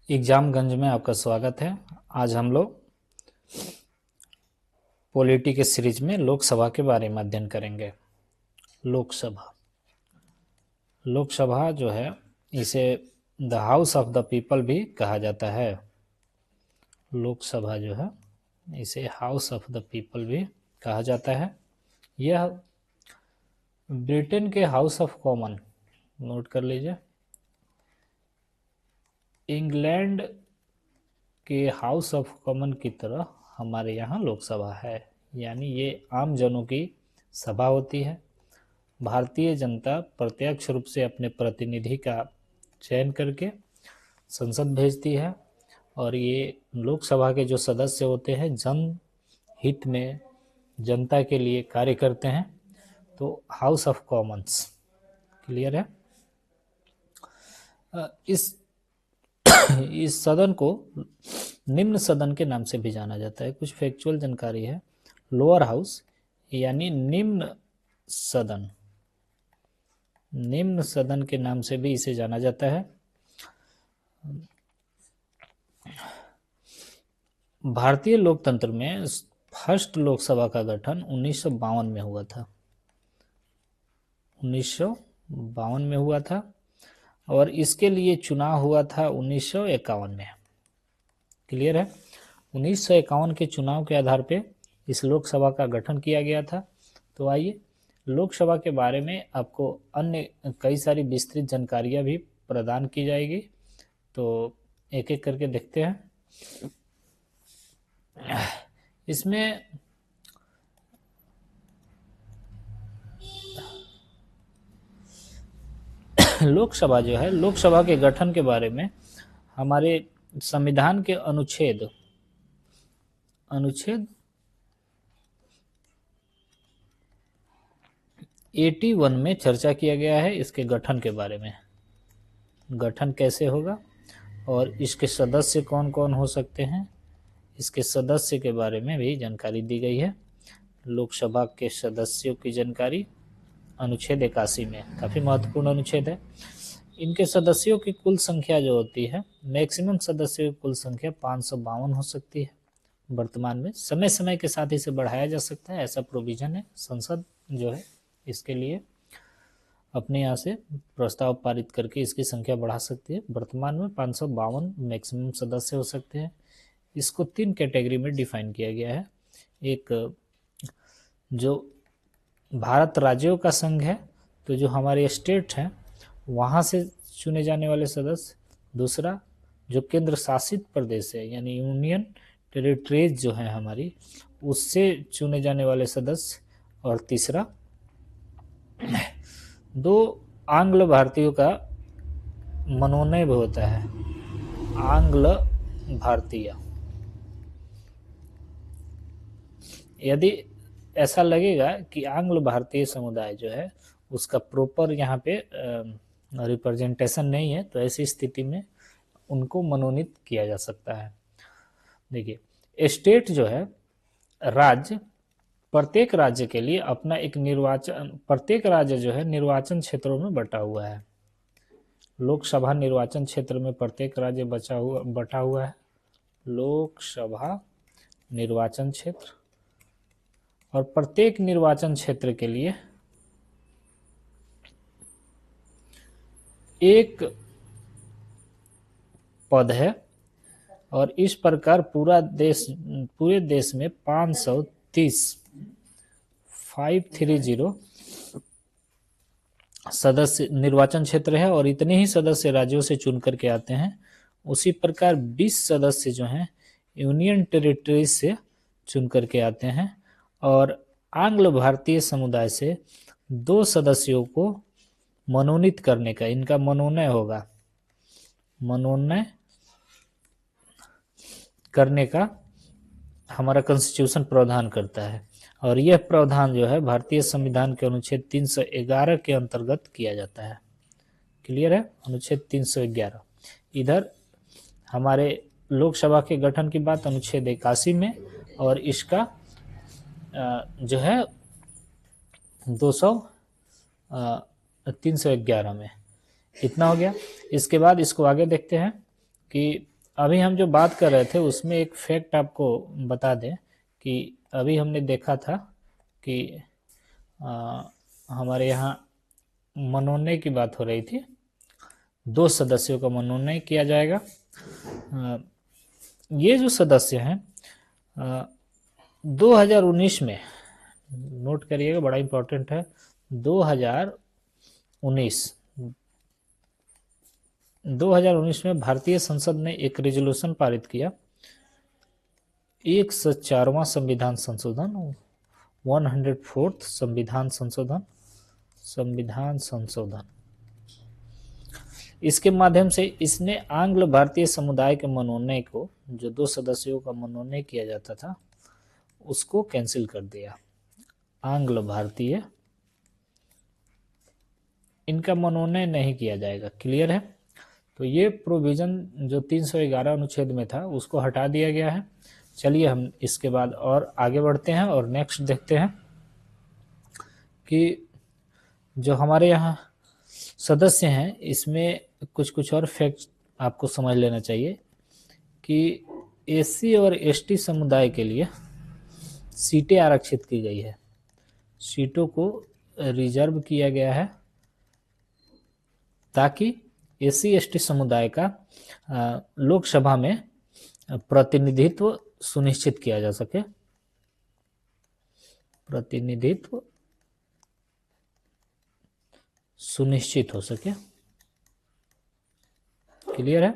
एग्जामगंज में आपका स्वागत है। आज हम लोग पॉलिटी के सीरीज में लोकसभा के बारे में अध्ययन करेंगे। लोकसभा लोकसभा जो है इसे the house of the people भी कहा जाता है। लोकसभा जो है इसे हाउस ऑफ द पीपल भी कहा जाता है। यह ब्रिटेन के हाउस ऑफ कॉमन, नोट कर लीजिए, इंग्लैंड के हाउस ऑफ कॉमन की तरह हमारे यहाँ लोकसभा है, यानी ये आम जनों की सभा होती है। भारतीय जनता प्रत्यक्ष रूप से अपने प्रतिनिधि का चयन करके संसद भेजती है और ये लोकसभा के जो सदस्य होते हैं जनहित में जनता के लिए कार्य करते हैं। तो हाउस ऑफ कॉमन्स क्लियर है। इस सदन को निम्न सदन के नाम से भी जाना जाता है। कुछ फैक्चुअल जानकारी है। लोअर हाउस यानी निम्न सदन, निम्न सदन के नाम से भी इसे जाना जाता है। भारतीय लोकतंत्र में फर्स्ट लोकसभा का गठन 1952 में हुआ था। 1952 में हुआ था और इसके लिए चुनाव हुआ था 1951 में। क्लियर है। 1951 के चुनाव के आधार पे इस लोकसभा का गठन किया गया था। तो आइए लोकसभा के बारे में आपको अन्य कई सारी विस्तृत जानकारियां भी प्रदान की जाएगी। तो एक एक करके देखते हैं। इसमें लोकसभा जो है, लोकसभा के गठन के बारे में हमारे संविधान के अनुच्छेद 81 में चर्चा किया गया है इसके गठन के बारे में। गठन कैसे होगा और इसके सदस्य कौन कौन हो सकते हैं, इसके सदस्य के बारे में भी जानकारी दी गई है। लोकसभा के सदस्यों की जानकारी अनुच्छेद 81 में, काफ़ी महत्वपूर्ण अनुच्छेद है। इनके सदस्यों की कुल संख्या जो होती है, मैक्सिमम सदस्यों की कुल संख्या 552 हो सकती है वर्तमान में। समय समय के साथ इसे बढ़ाया जा सकता है, ऐसा प्रोविजन है। संसद जो है इसके लिए अपने यहाँ से प्रस्ताव पारित करके इसकी संख्या बढ़ा सकती है। वर्तमान में 552 मैक्सिमम सदस्य हो सकते हैं। इसको 3 कैटेगरी में डिफाइन किया गया है। एक जो भारत राज्यों का संघ है, तो जो हमारे स्टेट हैं वहाँ से चुने जाने वाले सदस्य। दूसरा जो केंद्र शासित प्रदेश है यानी यूनियन टेरिटरीज जो है हमारी, उससे चुने जाने वाले सदस्य। और तीसरा 2 आंग्ल भारतीयों का मनोनय भी होता है। आंग्ल भारतीय, यदि ऐसा लगेगा कि आंग्ल भारतीय समुदाय जो है उसका प्रॉपर यहाँ पे रिप्रेजेंटेशन नहीं है, तो ऐसी स्थिति में उनको मनोनीत किया जा सकता है। देखिए, स्टेट जो है, राज्य, प्रत्येक राज्य के लिए अपना एक निर्वाचन, प्रत्येक राज्य जो है निर्वाचन क्षेत्रों में बटा हुआ है। लोकसभा निर्वाचन क्षेत्र में प्रत्येक राज्य बटा हुआ है। लोकसभा निर्वाचन क्षेत्र, और प्रत्येक निर्वाचन क्षेत्र के लिए एक पद है। और इस प्रकार पूरे देश में 530 सदस्य निर्वाचन क्षेत्र है और इतने ही सदस्य राज्यों से चुन करके आते हैं। उसी प्रकार 20 सदस्य जो हैं यूनियन टेरिटरीज से चुन करके आते हैं और आंग्ल भारतीय समुदाय से 2 सदस्यों को मनोनीत करने का इनका मनोनय होगा। मनोनय करने का हमारा कॉन्स्टिट्यूशन प्रावधान करता है और यह प्रावधान जो है भारतीय संविधान के अनुच्छेद 311 के अंतर्गत किया जाता है। क्लियर है। अनुच्छेद 311। इधर हमारे लोकसभा के गठन की बात अनुच्छेद 81 में और इसका जो है 311 में। इतना हो गया। इसके बाद इसको आगे देखते हैं कि अभी हम जो बात कर रहे थे उसमें एक फैक्ट आपको बता दें कि अभी हमने देखा था कि हमारे यहाँ मनोनयन की बात हो रही थी, 2 सदस्यों का मनोनयन किया जाएगा। ये जो सदस्य हैं 2019 में, नोट करिएगा, बड़ा इंपॉर्टेंट है, 2019 में भारतीय संसद ने एक रेजोल्यूशन पारित किया, 104वां संविधान संशोधन, 104th संविधान संशोधन। इसके माध्यम से इसने आंग्ल भारतीय समुदाय के मनोनयन को, जो 2 सदस्यों का मनोनयन किया जाता था, उसको कैंसिल कर दिया। आंग्ल भारतीय, इनका मनोनयन नहीं किया जाएगा। क्लियर है? तो ये प्रोविजन जो 311 अनुच्छेद में था उसको हटा दिया गया है। चलिए हम इसके बाद और आगे बढ़ते हैं और नेक्स्ट देखते हैं कि जो हमारे यहाँ सदस्य हैं इसमें कुछ और फैक्ट आपको समझ लेना चाहिए कि एससी और एसटी समुदाय के लिए सीटें आरक्षित की गई है, सीटों को रिजर्व किया गया है ताकि एससी एसटी समुदाय का लोकसभा में प्रतिनिधित्व सुनिश्चित किया जा सके, प्रतिनिधित्व सुनिश्चित हो सके। क्लियर है?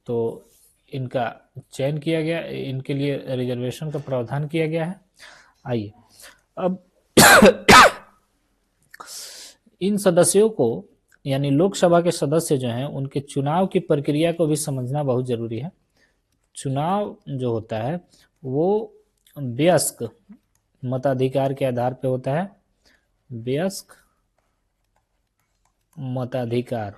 तो इनका चयन किया गया, इनके लिए रिजर्वेशन का प्रावधान किया गया है। आइए अब इन सदस्यों को, यानी लोकसभा के सदस्य जो हैं, उनके चुनाव की प्रक्रिया को भी समझना बहुत जरूरी है। चुनाव जो होता है वो वयस्क मताधिकार के आधार पे होता है, वयस्क मताधिकार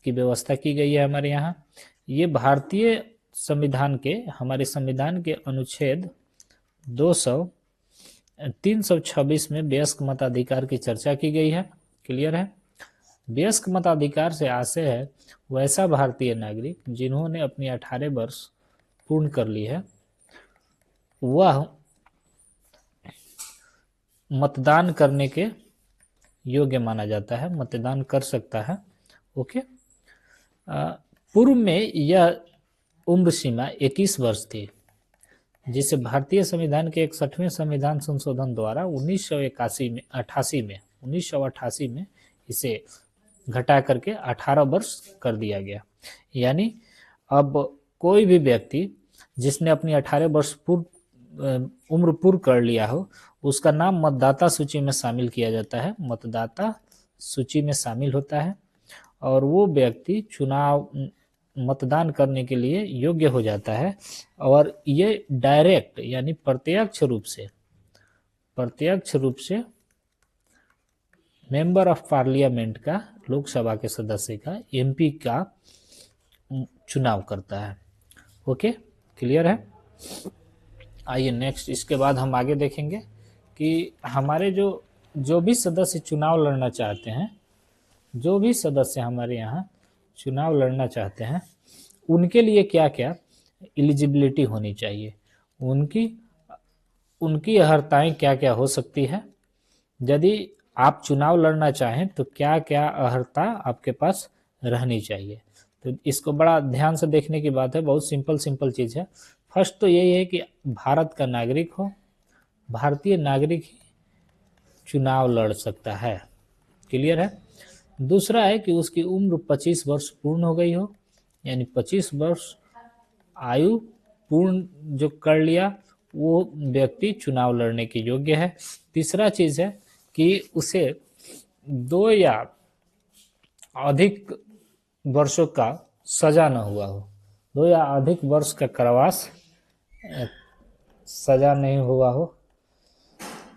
की व्यवस्था की गई है हमारे यहाँ। ये भारतीय संविधान के, हमारे संविधान के अनुच्छेद 326 में वयस्क मताधिकार की चर्चा की गई है। क्लियर है? वयस्क मताधिकार से आशय है वैसा भारतीय नागरिक जिन्होंने अपनी 18 वर्ष पूर्ण कर ली है, वह मतदान करने के योग्य माना जाता है, मतदान कर सकता है। ओके। पूर्व में यह उम्र सीमा 21 वर्ष थी, जिसे भारतीय संविधान के 61वें संविधान संशोधन द्वारा 1988 में इसे घटा करके 18 वर्ष कर दिया गया। यानी अब कोई भी व्यक्ति जिसने अपनी 18 वर्ष उम्र पूर्ण कर लिया हो, उसका नाम मतदाता सूची में शामिल किया जाता है, मतदाता सूची में शामिल होता है, और वो व्यक्ति चुनाव मतदान करने के लिए योग्य हो जाता है। और ये डायरेक्ट यानी प्रत्यक्ष रूप से मेंबर ऑफ पार्लियामेंट का, लोकसभा के सदस्य का, एमपी का चुनाव करता है। ओके, क्लियर है? आइए नेक्स्ट, इसके बाद हम आगे देखेंगे कि हमारे जो भी सदस्य चुनाव लड़ना चाहते हैं, जो भी सदस्य हमारे यहाँ चुनाव लड़ना चाहते हैं, उनके लिए क्या क्या एलिजिबिलिटी होनी चाहिए, उनकी अर्हताएं क्या क्या हो सकती है। यदि आप चुनाव लड़ना चाहें तो क्या क्या अर्हता आपके पास रहनी चाहिए। तो इसको बड़ा ध्यान से देखने की बात है, बहुत सिंपल चीज़ है। फर्स्ट तो यही है कि भारत का नागरिक हो, भारतीय नागरिक ही चुनाव लड़ सकता है। क्लियर है? दूसरा है कि उसकी उम्र 25 वर्ष पूर्ण हो गई हो, यानी 25 वर्ष आयु पूर्ण जो कर लिया वो व्यक्ति चुनाव लड़ने के योग्य है। तीसरा चीज़ है कि उसे 2 या अधिक वर्षों का सजा न हुआ हो, 2 या अधिक वर्ष का कारावास सजा नहीं हुआ हो।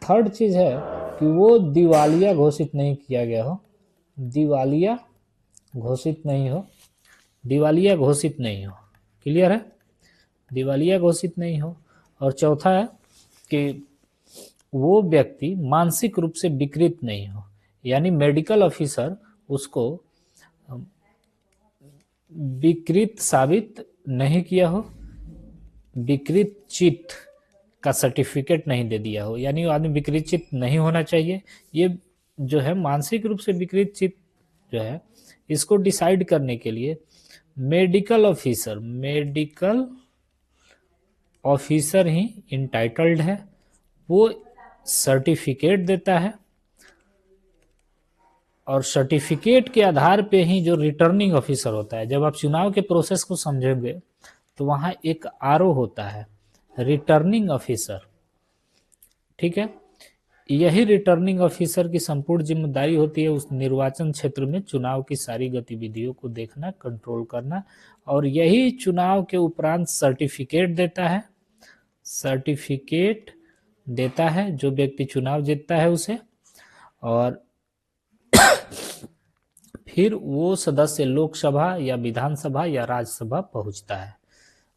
थर्ड चीज़ है कि वो दिवालिया घोषित नहीं किया गया हो, दिवालिया घोषित नहीं हो। क्लियर है? दिवालिया घोषित नहीं हो। और चौथा है कि वो व्यक्ति मानसिक रूप से विकृत नहीं हो, यानी मेडिकल ऑफिसर उसको विकृत साबित नहीं किया हो, विकृत चित्त का सर्टिफिकेट नहीं दे दिया हो, यानी वो आदमी विकृत चित्त नहीं होना चाहिए। ये जो है मानसिक रूप से विकृत चित्त जो है, इसको डिसाइड करने के लिए मेडिकल ऑफिसर ही इंटाइटल्ड है, वो सर्टिफिकेट देता है और सर्टिफिकेट के आधार पे ही जो रिटर्निंग ऑफिसर होता है, जब आप चुनाव के प्रोसेस को समझेंगे तो वहां एक आरओ होता है, रिटर्निंग ऑफिसर, ठीक है। यही रिटर्निंग ऑफिसर की संपूर्ण जिम्मेदारी होती है उस निर्वाचन क्षेत्र में चुनाव की सारी गतिविधियों को देखना, कंट्रोल करना, और यही चुनाव के उपरांत सर्टिफिकेट देता है जो व्यक्ति चुनाव जीतता है उसे, और फिर वो सदस्य लोकसभा या विधानसभा या राज्यसभा पहुंचता है।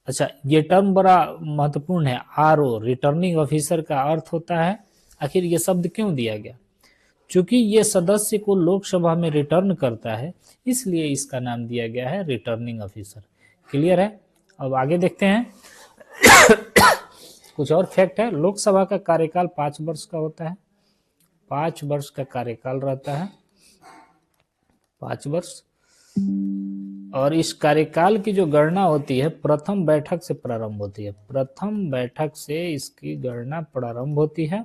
अच्छा, ये टर्म बड़ा महत्वपूर्ण है, आरओ, रिटर्निंग ऑफिसर का अर्थ होता है, आखिर ये शब्द क्यों दिया गया? चूंकि ये सदस्य को लोकसभा में रिटर्न करता है, इसलिए इसका नाम दिया गया है रिटर्निंग ऑफिसर। क्लियर है? अब आगे देखते हैं। कुछ और फैक्ट है। लोकसभा का कार्यकाल 5 वर्ष का होता है, 5 वर्ष का कार्यकाल रहता है, 5 वर्ष। और इस कार्यकाल की जो गणना होती है प्रथम बैठक से प्रारंभ होती है, प्रथम बैठक से इसकी गणना प्रारंभ होती है,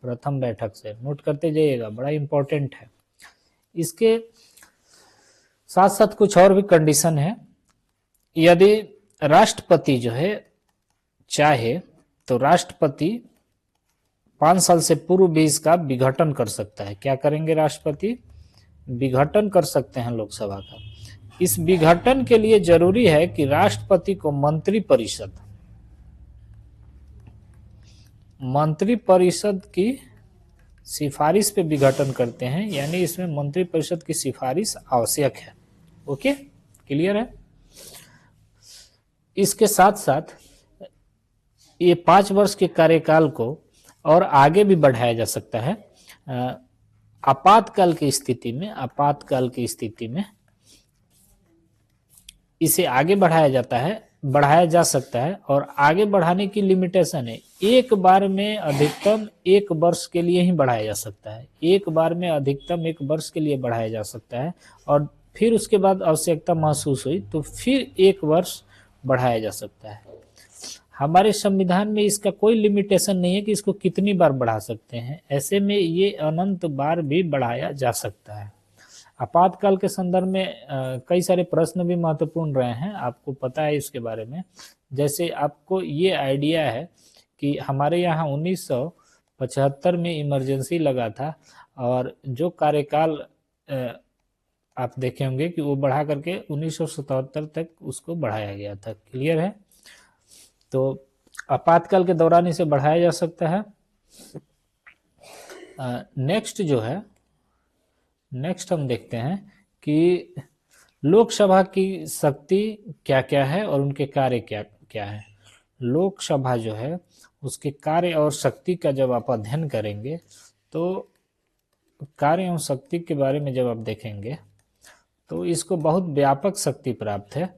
प्रथम बैठक से। नोट करते जाइएगा, बड़ा इंपॉर्टेंट है। इसके साथ साथ कुछ और भी कंडीशन है। यदि राष्ट्रपति जो है चाहे तो राष्ट्रपति 5 साल से पूर्व भी इसका विघटन कर सकता है। क्या करेंगे? राष्ट्रपति विघटन कर सकते हैं लोकसभा का। इस विघटन के लिए जरूरी है कि राष्ट्रपति को मंत्रिपरिषद की सिफारिश पे विघटन करते हैं, यानी इसमें मंत्रिपरिषद की सिफारिश आवश्यक है। ओके, क्लियर है? इसके साथ साथ ये 5 वर्ष के कार्यकाल को और आगे भी बढ़ाया जा सकता है। आपातकाल की स्थिति में इसे आगे बढ़ाया जा सकता है, और आगे बढ़ाने की लिमिटेशन है, एक बार में अधिकतम 1 वर्ष के लिए ही बढ़ाया जा सकता है, एक बार में अधिकतम 1 वर्ष के लिए बढ़ाया जा सकता है, और फिर उसके बाद आवश्यकता महसूस हुई तो फिर 1 वर्ष बढ़ाया जा सकता है। हमारे संविधान में इसका कोई लिमिटेशन नहीं है कि इसको कितनी बार बढ़ा सकते हैं, ऐसे में ये अनंत बार भी बढ़ाया जा सकता है। आपातकाल के संदर्भ में कई सारे प्रश्न भी महत्वपूर्ण रहे हैं, आपको पता है इसके बारे में। जैसे आपको ये आइडिया है कि हमारे यहाँ 1975 में इमरजेंसी लगा था, और जो कार्यकाल आप देखे होंगे कि वो बढ़ा करके 1977 तक उसको बढ़ाया गया था। क्लियर है? तो आपातकाल के दौरान इसे बढ़ाया जा सकता है। नेक्स्ट हम देखते हैं कि लोकसभा की शक्ति क्या क्या है और उनके कार्य क्या क्या है। लोकसभा जो है उसके कार्य और शक्ति का जब आप अध्ययन करेंगे तो कार्य एवं शक्ति के बारे में जब आप देखेंगे तो इसको बहुत व्यापक शक्ति प्राप्त है।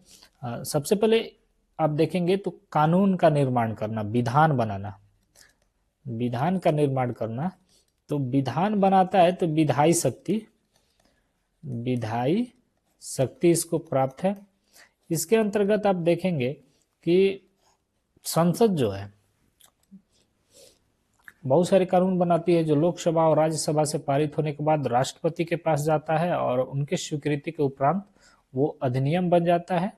सबसे पहले आप देखेंगे तो कानून का निर्माण करना, विधान बनाना, विधान का निर्माण करना, तो विधान बनाता है तो विधायी शक्ति इसको प्राप्त है। इसके अंतर्गत आप देखेंगे कि संसद जो है बहुत सारे कानून बनाती है, जो लोकसभा और राज्यसभा से पारित होने के बाद राष्ट्रपति के पास जाता है, और उनके स्वीकृति के उपरांत वो अधिनियम बन जाता है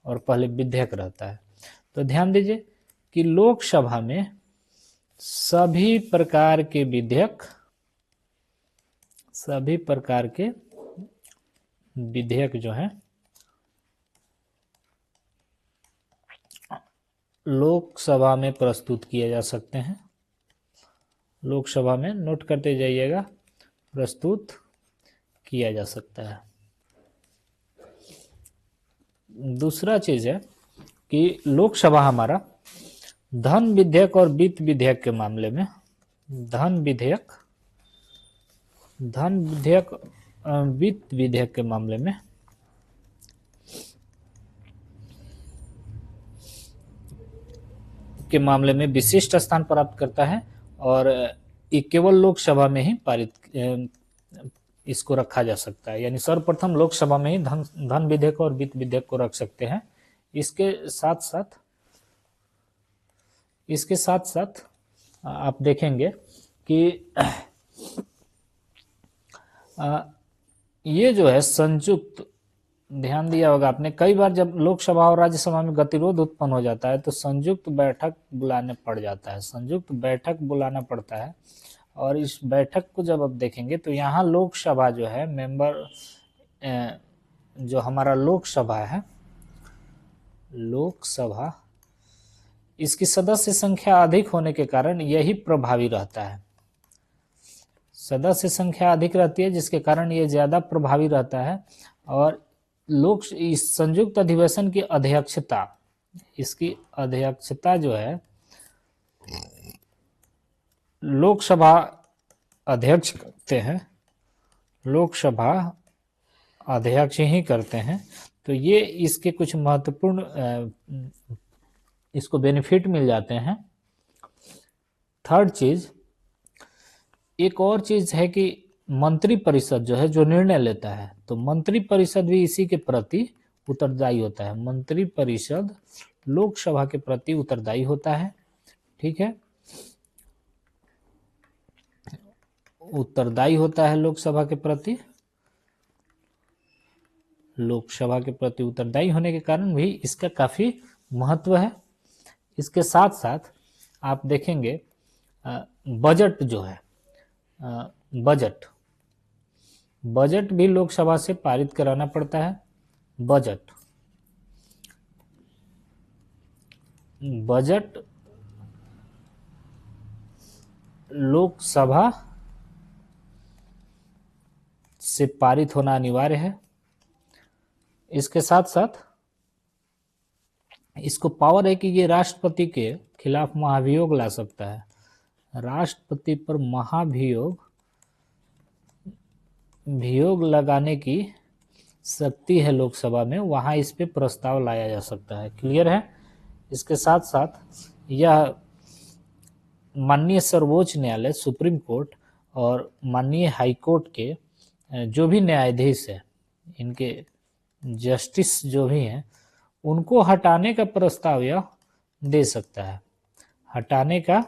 और पहले विधेयक रहता है। तो ध्यान दीजिए कि लोकसभा में सभी प्रकार के विधेयक जो है लोकसभा में प्रस्तुत किए जा सकते हैं। लोकसभा में, नोट करते जाइएगा, प्रस्तुत किया जा सकता है। दूसरा चीज है कि लोकसभा हमारा धन विधेयक और वित्त विधेयक के मामले में, वित्त विधेयक के मामले में के मामले में विशिष्ट स्थान प्राप्त करता है और ये केवल लोकसभा में ही पारित इसको रखा जा सकता है, यानी सर्वप्रथम लोकसभा में ही धन विधेयक और वित्त विधेयक को रख सकते हैं। इसके साथ साथ आप देखेंगे कि ये जो है संयुक्त, ध्यान दिया होगा आपने, कई बार जब लोकसभा और राज्यसभा में गतिरोध उत्पन्न हो जाता है तो संयुक्त बैठक बुलाने पड़ जाता है, संयुक्त बैठक बुलाना पड़ता है। और इस बैठक को जब आप देखेंगे तो यहाँ लोकसभा जो है मेंबर, जो हमारा लोकसभा है, लोकसभा, इसकी सदस्य संख्या अधिक होने के कारण यही प्रभावी रहता है। सदस्य संख्या अधिक रहती है जिसके कारण ये ज्यादा प्रभावी रहता है। और इस संयुक्त अधिवेशन की अध्यक्षता, इसकी अध्यक्षता जो है लोकसभा अध्यक्ष करते हैं, लोकसभा अध्यक्ष ही करते हैं। तो ये इसके कुछ महत्वपूर्ण इसको बेनिफिट मिल जाते हैं। थर्ड चीज, एक और चीज है कि मंत्री परिषद जो है जो निर्णय लेता है, तो मंत्री परिषद भी इसी के प्रति उत्तरदायी होता है। मंत्री परिषद लोकसभा के प्रति उत्तरदायी होता है, ठीक है, उत्तरदायी होता है लोकसभा के प्रति। लोकसभा के प्रति उत्तरदायी होने के कारण भी इसका काफी महत्व है। इसके साथ साथ आप देखेंगे बजट जो है, बजट भी लोकसभा से पारित कराना पड़ता है। बजट लोकसभा से पारित होना अनिवार्य है। इसके साथ साथ इसको पावर है कि ये राष्ट्रपति के खिलाफ महाभियोग ला सकता है। राष्ट्रपति पर महाभियोग लगाने की शक्ति है लोकसभा में, वहां इस पे प्रस्ताव लाया जा सकता है। क्लियर है। इसके साथ साथ यह माननीय सर्वोच्च न्यायालय सुप्रीम कोर्ट और माननीय हाई कोर्ट के जो भी न्यायाधीश है, इनके जस्टिस जो भी हैं, उनको हटाने का प्रस्ताव यह दे सकता है। हटाने का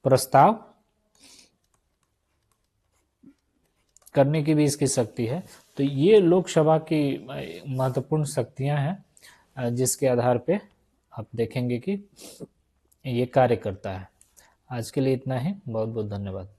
प्रस्ताव करने की भी इसकी शक्ति है। तो ये लोकसभा की महत्वपूर्ण शक्तियां हैं जिसके आधार पे आप देखेंगे कि ये कार्य करता है। आज के लिए इतना ही, बहुत बहुत धन्यवाद।